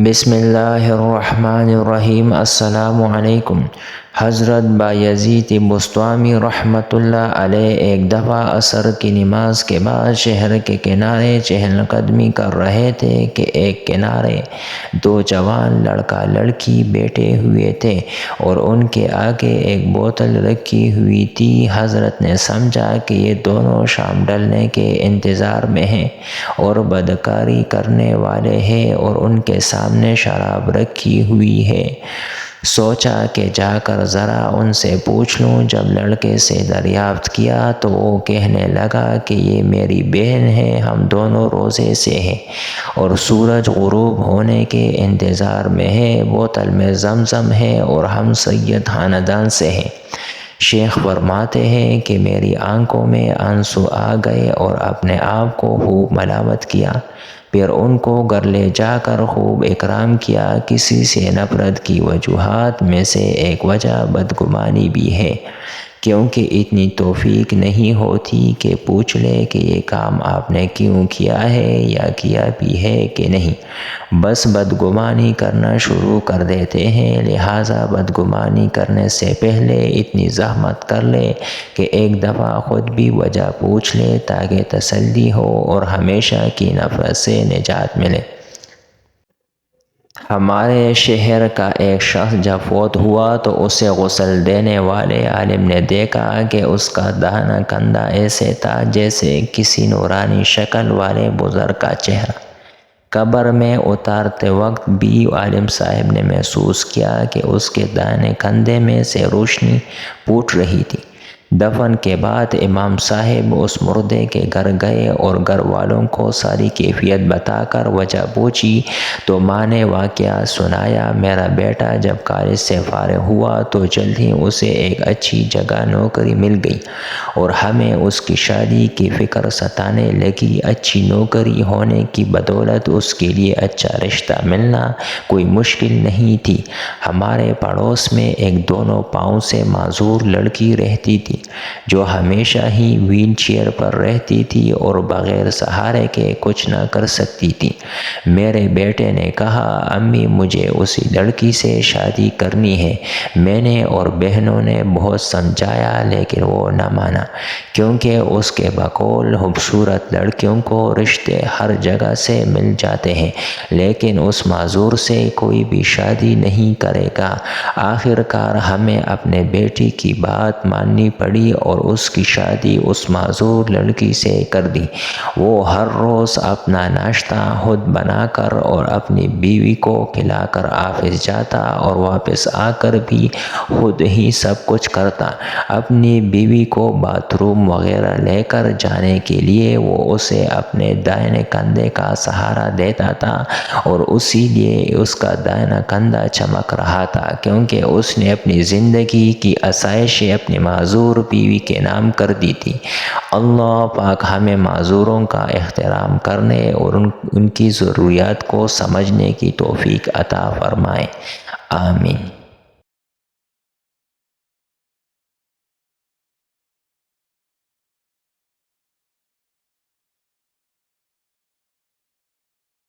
بسم اللہ الرحمن الرحیم۔ السلام علیکم۔ حضرت بایزید بسطامی رحمۃ اللہ علیہ ایک دفعہ عصر کی نماز کے بعد شہر کے کنارے چہل قدمی کر رہے تھے کہ ایک کنارے دو جوان لڑکا لڑکی بیٹھے ہوئے تھے اور ان کے آگے ایک بوتل رکھی ہوئی تھی۔ حضرت نے سمجھا کہ یہ دونوں شام ڈلنے کے انتظار میں ہیں اور بدکاری کرنے والے ہیں اور ان کے سامنے شراب رکھی ہوئی ہے۔ سوچا کہ جا کر ذرا ان سے پوچھ لوں۔ جب لڑکے سے دریافت کیا تو وہ کہنے لگا کہ یہ میری بہن ہے، ہم دونوں روزے سے ہیں اور سورج غروب ہونے کے انتظار میں ہے۔ بوتل میں زمزم ہے اور ہم سید خاندان سے ہیں۔ شیخ فرماتے ہیں کہ میری آنکھوں میں آنسو آ گئے اور اپنے آپ کو خوب ملامت کیا، پھر ان کو گھر لے جا کر خوب اکرام کیا۔ کسی سے نفرت کی وجوہات میں سے ایک وجہ بدگمانی بھی ہے، کیونکہ اتنی توفیق نہیں ہوتی کہ پوچھ لے کہ یہ کام آپ نے کیوں کیا ہے یا کیا بھی ہے کہ نہیں، بس بدگمانی کرنا شروع کر دیتے ہیں۔ لہٰذا بدگمانی کرنے سے پہلے اتنی زحمت کر لے کہ ایک دفعہ خود بھی وجہ پوچھ لے تاکہ تسلی ہو اور ہمیشہ کی نفرت سے نجات ملے۔ ہمارے شہر کا ایک شخص جب فوت ہوا تو اسے غسل دینے والے عالم نے دیکھا کہ اس کا داہنا کندھا ایسے تھا جیسے کسی نورانی شکل والے بزرگ کا چہرہ۔ قبر میں اتارتے وقت بھی عالم صاحب نے محسوس کیا کہ اس کے دائیں کندھے میں سے روشنی پھوٹ رہی تھی۔ دفن کے بعد امام صاحب اس مردے کے گھر گئے اور گھر والوں کو ساری کیفیت بتا کر وجہ پوچھی تو ماں نے واقعہ سنایا۔ میرا بیٹا جب کالج سے فارغ ہوا تو جلد ہی اسے ایک اچھی جگہ نوکری مل گئی اور ہمیں اس کی شادی کی فکر ستانے لگی۔ اچھی نوکری ہونے کی بدولت اس کے لیے اچھا رشتہ ملنا کوئی مشکل نہیں تھی۔ ہمارے پڑوس میں ایک دونوں پاؤں سے معذور لڑکی رہتی تھی جو ہمیشہ ہی ویل چیئر پر رہتی تھی اور بغیر سہارے کے کچھ نہ کر سکتی تھی۔ میرے بیٹے نے کہا، امی مجھے اسی لڑکی سے شادی کرنی ہے۔ میں نے اور بہنوں نے بہت سمجھایا لیکن وہ نہ مانا، کیونکہ اس کے بقول خوبصورت لڑکیوں کو رشتے ہر جگہ سے مل جاتے ہیں لیکن اس معذور سے کوئی بھی شادی نہیں کرے گا۔ آخر کار ہمیں اپنے بیٹی کی بات ماننی پڑی اور اس کی شادی اس معذور لڑکی سے کر دی۔ وہ ہر روز اپنا ناشتہ خود بنا کر اور اپنی بیوی کو کھلا کر آفس جاتا اور واپس آ کر بھی خود ہی سب کچھ کرتا۔ اپنی بیوی کو باتھ روم وغیرہ لے کر جانے کے لیے وہ اسے اپنے دائیں کندھے کا سہارا دیتا تھا اور اسی لیے اس کا دائیں کندھا چمک رہا تھا، کیونکہ اس نے اپنی زندگی کی آسائشیں اپنی معذور بیوی کے نام کر دی تھی۔ اللہ پاک ہمیں معذوروں کا احترام کرنے اور ان کی ضروریات کو سمجھنے کی توفیق عطا فرمائے، آمین۔